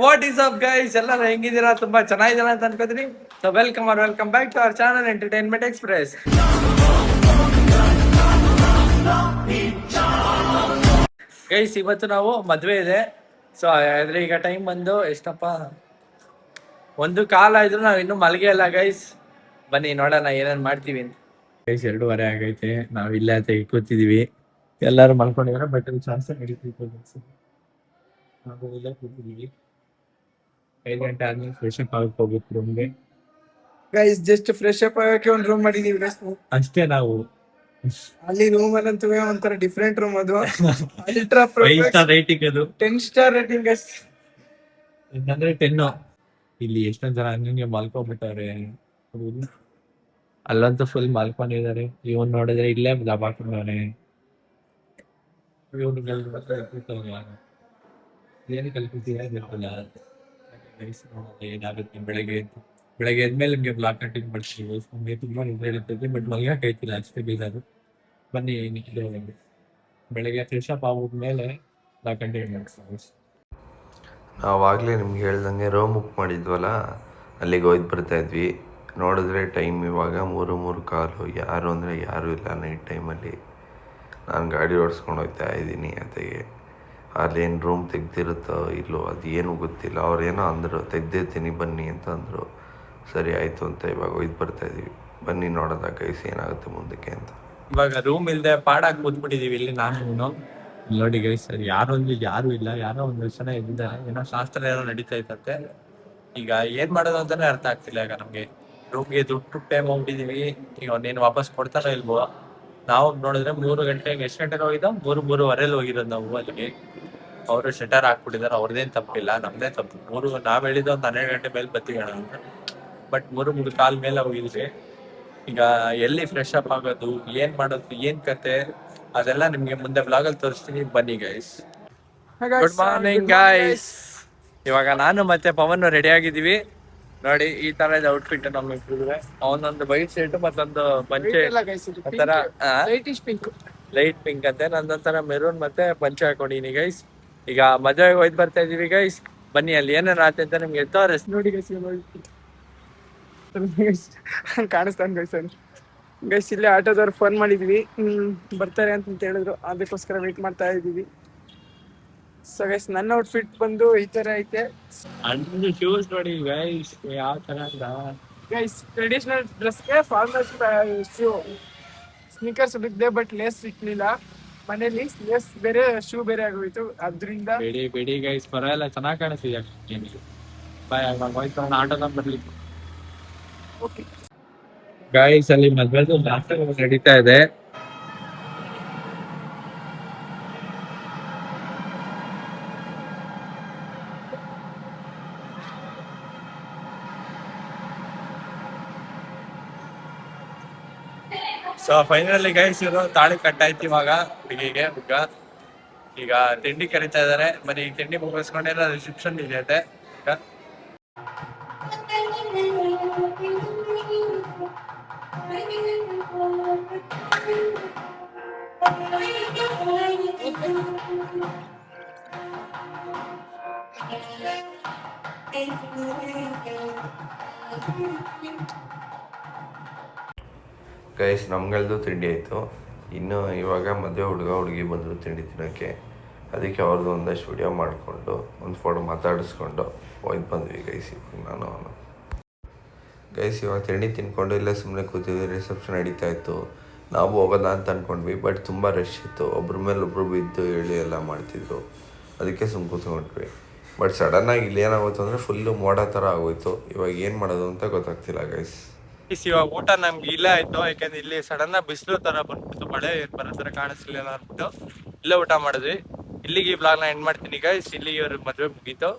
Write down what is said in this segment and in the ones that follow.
What is up guys, ಎಲ್ಲರೂ ಹೆಂಗಿದ್ದೀರಾ? ತುಂಬಾ ಚೆನ್ನಾಗಿದ್ದೀರಾ ಅಂತ ಅನ್ಕೋತೀನಿ. So welcome back to our channel entertainment express. Guys, ಇವತ್ತು ನಾವು ಮದ್ವೆ ಇದೆ. ಸೊ ಆದ್ರೆ ಈಗ ಟೈಮ್ ಬಂದು ಎಷ್ಟಪ್ಪ, 1:15 ಆಯ್ತು. ನಾವ್ ಇನ್ನೂ ಮಲಗೆ ಇಲ್ಲ ಗೈಸ್. ಬನ್ನಿ ನೋಡೋಣ ಏನೇನ್ ಮಾಡ್ತೀವಿ ಅಂತ. ಗೈಸ್ 2:30 ಆಗೈತೆ, ನಾವ್ ಇಲ್ಲೇ ಅಂತ ಕೂತಿದೀವಿ. ಎಲ್ಲಾರು ಮಲ್ಕೊಂಡಿದಾರೆ, ಬಟ್ ಚಾನ್ಸ್ ನಡೀತಿತ್ತು. ನಾವು ಇಲ್ಲೇ ಕೂತಿದೀವಿ. 5 ಗಂಟೆ ಆದ್ಮೇಲೆ ಫ್ರೆಶ್ ಅಪ್ ಆಗಕ್ಕೆ ಹೋಗ್ಬೇಕು ರೂಮ್ಗೆ. ಗೈಸ್ ಜಸ್ಟ್ ಫ್ರೆಶ್ ಅಪ್ ಆಗಕ್ಕೆ ಒಂದು ರೂಮ್ ಮಾಡಿದೀವಿ ಗೈಸ್. ಅಷ್ಟೇ ನಾವು ಅಲ್ಲಿ ರೂಮ್ ಅಲ್ಲಂತೂ ಒಂಥರ ಡಿಫ್ರೆಂಟ್ ರೂಮ್ ಅದು. ಅಲ್ಟ್ರಾ ಪ್ರೋ 5 ಸ್ಟಾರ್ ರೇಟಿಂಗ್, ಅದು 10 ಸ್ಟಾರ್ ರೇಟಿಂಗ್ ಗೈಸ್. ಅಂದ್ರೆ 10. ಇಲ್ಲಿ ಎಷ್ಟೊಂದ್ ಜನ ಹಂಗೆ ಮಲ್ಕೊಂಡ್ಬಿಟ್ಟವ್ರೆ. ಅಲ್ಲಂತೂ ಫುಲ್ ಮಲ್ಕೊಂಡಿದ್ದಾರೆ. ಇವನ್ ನೋಡಿದ್ರೆ ಇಲ್ಲೇ ದಬಾಕೊಂಡವ್ನೆ. ಏನು ಕಲ್ಪಿಸಿಲ್ಲ ಏನಾಗುತ್ತೆ. ಬೆಳಗ್ಗೆ ಎದ್ಮೇಲೆ ನಿಮ್ಗೆ ಬ್ಲಾಗ್ ಕಂಟಿನ್ಯೂ ಮಾಡ್ತೀವಿ. ನಮಗೆ ತುಂಬಾ ನಿದ್ರೆ ಇರ್ತದೆ, ಬಟ್ ಮಲ್ಗಕ್ ಆಯ್ತಿಲ್ಲ ಅಷ್ಟೇ ಬೇಜಾರು. ಬನ್ನಿ ಬೆಳಗ್ಗೆ ಫ್ರೆಶ್ ಅಪ್ ಆಗ್ಬಿಟ್ಮೇಲೆ ಬ್ಲಾಗ್ ಕಂಟಿನ್ಯೂ ಮಾಡ್ತೀವಿ. ನಾವಾಗಲೇ ನಿಮ್ಗೆ ಹೇಳ್ದಂಗೆ ರೂಮ್ ಬುಕ್ ಮಾಡಿದ್ವಲ್ಲ, ಅಲ್ಲಿಗೆ ಹೋಯ್ತು ಬರ್ತಾಯಿದ್ವಿ. ನೋಡಿದ್ರೆ ಟೈಮ್ ಇವಾಗ 3:45. ಯಾರು ಅಂದರೆ ಯಾರೂ ಇಲ್ಲ ನೈಟ್ ಟೈಮಲ್ಲಿ. ನಾನು ಗಾಡಿ ಓಡಿಸ್ಕೊಂಡು ಹೋಗ್ತಾ ಇದ್ದೀನಿ. ಅತೆಗೆ ಅಲ್ಲೇನು ರೂಮ್ ತೆಗ್ದಿರುತ್ತೋ ಇಲ್ಲೋ ಅದೇನು ಗೊತ್ತಿಲ್ಲ. ಅವ್ರೇನೋ ಅಂದರು ತೆಗ್ದಿರ್ತೀನಿ ಬನ್ನಿ ಅಂತ ಅಂದರು. ಸರಿ ಆಯಿತು ಅಂತ ಇವಾಗ ಹೋಯ್ತು ಬರ್ತಾಯಿದ್ದೀವಿ. ಬನ್ನಿ ನೋಡೋದ ಗೈಸ್ ಏನಾಗುತ್ತೆ ಮುಂದಕ್ಕೆ ಅಂತ. ಇವಾಗ ರೂಮ್ ಇಲ್ದೆ ಪಾಡಾಗಿ ಕೂತ್ಬಿಟ್ಟಿದೀವಿ ಇಲ್ಲಿ. ನಾನು ನೋಡಿ ಗೈಸ್, ಯಾರು ಇಲ್ಲ. ಯಾರೋ ಒಂದು ಜನ ಇದ್ದಾರೆ, ಏನೋ ಶಾಸ್ತ್ರ ಏನೋ ನಡೀತಾ ಇತ್ತಂತೆ. ಈಗ ಏನ್ ಮಾಡೋದು ಅಂತಾನೆ ಅರ್ಥ ಆಗ್ತಿಲ್ಲ. ಈಗ ನಮ್ಗೆ ರೂಮ್ಗೆ ದುಡ್ಡು ಪೇ ಮಾಡ್ಬಿಟ್ಟಿದೀವಿ. ಈಗ ನೀನು ವಾಪಸ್ ಕೊಡ್ತಾರೋ ಇಲ್ವೋ. ನಾವು ನೋಡಿದ್ರೆ 3 ಗಂಟೆಗೆ, ಎಷ್ಟು ಗಂಟೆಗೆ ಹೋಗಿದ್ದೋ, 3:30 ಹೋಗಿರೋದು ನಾವು ಅಲ್ಲಿಗೆ. ಅವರು ಶಟರ್ ಹಾಕ್ಬಿಟ್ಟಿದ್ದಾರೆ. ಅವ್ರದ್ದೇನು ತಪ್ಪಿಲ್ಲ, ನಮ್ದೇ ತಪ್ಪು. ನಾವ್ ಹೇಳಿದ್ದು ಒಂದು 12 ಗಂಟೆ ಮೇಲೆ ಬರ್ತೀವಿ ಅಂತ, ಬಟ್ 3:45 ಮೇಲೆ ಹೋಗಿದ್ವಿ. ಈಗ ಎಲ್ಲಿ ಫ್ರೆಶ್ ಅಪ್ ಆಗೋದು, ಏನ್ ಮಾಡೋದು, ಏನ್ ಕತೆ, ಅದೆಲ್ಲ ನಿಮ್ಗೆ ಮುಂದೆ ವ್ಲಾಗ್ ಅಲ್ಲಿ ತೋರಿಸ್ತೀನಿ. ಬನ್ನಿ ಗೈಸ್. Good morning guys. ಇವಾಗ ನಾನು ಮತ್ತೆ ಪವನ್ ರೆಡಿ ಆಗಿದ್ದೀವಿ. ನೋಡಿ ಈ ತರ ಇದೆ ಔಟ್ಫಿಟ್ ನಮ್ಗೆ. ಅವನೊಂದು ವೈಟ್ ಶರ್ಟ್ ಮತ್ತೊಂದು ಪಂಚೆ ತರ ಲೈಟ್ ಪಿಂಕ್ ಅಂತೆ, ನಂದೊಂಥರ ಮೆರೂನ್ ಮತ್ತೆ ಪಂಚೆ ಹಾಕೊಂಡಿನಿ ಗೈಸ್. ಈಗ ಮದುವೆಗೆ ಹೋಯ್ತು ಬರ್ತಾ ಇದೀವಿ ಗೈಸ್. ಬನ್ನಿ ಅಲ್ಲಿ ಏನೇನು ಆಯ್ತು ಅಂತ ನಿಮ್ಗೆ ತೋರಿಸ್ ನೋಡಿ ಗೈಸ್. ಕಾಣಿಸ್ತಾನೆ ಗೈಸ್. ಗೈಸ್ ಇಲ್ಲೇ ಆಟೋದವ್ರು ಫೋನ್ ಮಾಡಿದ್ವಿ, ಬರ್ತಾರೆ ಅಂತ ಹೇಳಿದ್ರು. ಅದಕ್ಕೋಸ್ಕರ ವೇಟ್ ಮಾಡ್ತಾ ಇದ್ದೀವಿ. ಸೊ ಗೈಸ್ ನನ್ನ ಔಟ್ಫಿಟ್ ಬಂದು ಈ ತರ ಐತೆ. ಶೂಸ್ ನೋಡಿ ಗೈಸ್ ಯಾವ ತರ ಗೈಸ್. ಟ್ರೆಡಿಷನಲ್ ಡ್ರೆಸ್ಗೆ ಫಾರ್ಮಲ್ ಶೂ, ಸ್ನಿಕರ್ಸ್ ಹುಡುಕ್ದೆ, ಬಟ್ ಲೇಸ್ ಸಿಕ್ಲಿಲ್ಲ ಮನೇಲಿ. ಲೇಸ್ ಬೇರೆ, ಶೂ ಬೇರೆ ಆಗೋಯ್ತು. ಅದ್ರಿಂದ ಬಿಡಿ ಗೈಸ್, ಪರವಾಗಿಲ್ಲ, ಚೆನ್ನಾಗಿ ಕಾಣಿಸ್ತಿದೆ. ಆಟೋದ ಬರ್ಲಿ ಗೈಸ್. ಅಲ್ಲಿ ಮದ್ವೆದು ನಡೀತಾ ಇದೆ. ಸೊ ಫೈನಲಿ ಗೈಸ್ ಇವರು ತಾಳಿ ಕಟ್ಟಾಯ್ತು ಇವಾಗ ಹುಡುಗಿಗೆ. ಈಗ ತಿಂಡಿ ಕರಿತಾ ಇದಾರೆ. ಬನ್ನಿ ಈ ತಿಂಡಿ ಮುಗಿಸ್ಕೊಂಡೆಲ್ಲ ರಿಸೆಪ್ಷನ್ ಇದೆ ಅಂತೆ. ಗೈಸ್ ನಮ್ಗಳ್ದು ತಿಂಡಿ ಆಯಿತು. ಇನ್ನು ಇವಾಗ ಮದುವೆ ಹುಡುಗಿ ಬಂದರು ತಿಂಡಿ ತಿನ್ನೋಕ್ಕೆ. ಅದಕ್ಕೆ ಅವ್ರದ್ದು ಒಂದಷ್ಟು ವಿಡಿಯೋ ಮಾಡಿಕೊಂಡು ಒಂದು ಫೋಟೋ ಮಾತಾಡಿಸ್ಕೊಂಡು ಹೋಯ್ತು ಬಂದ್ವಿ ಗೈಸ್. ನಾನು ಗೈಸ್ ಇವಾಗ ತಿಂಡಿ ತಿನ್ಕೊಂಡು ಇಲ್ಲೇ ಸುಮ್ಮನೆ ಕೂತಿದ್ವಿ. ರಿಸೆಪ್ಷನ್ ನಡೀತಾ ಇತ್ತು. ನಾವು ಹೋಗೋದ ಅಂತ ಅಂದ್ಕೊಂಡ್ವಿ, ಬಟ್ ತುಂಬ ರಶ್ ಇತ್ತು. ಒಬ್ರ ಮೇಲೆ ಒಬ್ಬರು ಬಿದ್ದು ಹೇಳಿ ಎಲ್ಲ ಮಾಡ್ತಿದ್ರು. ಅದಕ್ಕೆ ಸುಮ್ಮನೆ ಕೂತ್ಕೊಂಡ್ವಿ. ಬಟ್ ಸಡನ್ನಾಗಿ ಇಲ್ಲಿ ಏನಾಗೋಯ್ತು ಅಂದರೆ ಫುಲ್ಲು ಮೋಡ ಥರ ಆಗೋಯ್ತು. ಇವಾಗ ಏನು ಮಾಡೋದು ಅಂತ ಗೊತ್ತಾಗ್ತಿಲ್ಲ ಗೈಸ್. ಇವಾಗ ಊಟ ನಮ್ಗೆ ಇಲ್ಲೇ ಆಯ್ತು, ಯಾಕಂದ್ರೆ ಇಲ್ಲಿ ಸಡನ್ ಬಿಸಿಲು ತರ ಬಂದ್ಬಿಟ್ಟು, ಮಳೆ ಬರೋ ತರ ಕಾಣಿಸ್ಲಿಲ್ಲ ಅಂದ್ಬಿಟ್ಟು ಇಲ್ಲೇ ಊಟ ಮಾಡಿದ್ವಿ. ಇಲ್ಲಿಗೆ ಈ ಬ್ಲಾಗ್ ನ ಎಂಡ್ ಮಾಡ್ತೀನಿ ಗೈಸ್. ಇಲ್ಲಿ ಇವ್ರ ಮದುವೆ ಮುಗೀತು.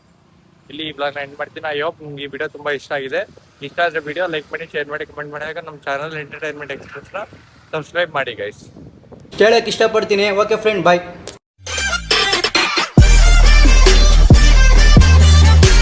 ಇಲ್ಲಿ ಈ ಬ್ಲಾಗ್ ನ ಎಂಡ್ ಮಾಡ್ತೀನಿ. ಐ ಹೋಪ್ ನಿಮ್ಗೆ ಈ ವಿಡಿಯೋ ತುಂಬಾ ಇಷ್ಟ ಆಗಿದೆ. ಇಷ್ಟ ಆದ್ರೆ ವಿಡಿಯೋ ಲೈಕ್ ಮಾಡಿ, ಶೇರ್ ಮಾಡಿ, ಕಮೆಂಟ್ ಮಾಡಿದಾಗ ನಮ್ಮ ಚಾನಲ್ ಎಂಟರ್ಟೈನ್ಮೆಂಟ್ ಎಕ್ಸ್ಪ್ರೆಸ್ ನ ಸಬ್ಸ್ಕ್ರೈಬ್ ಮಾಡಿ ಗೈಸ್. ಕೇಳಕ್ಕೆ ಇಷ್ಟಪಡ್ತೀನಿ. ಓಕೆ ಫ್ರೆಂಡ್, ಬಾಯ್.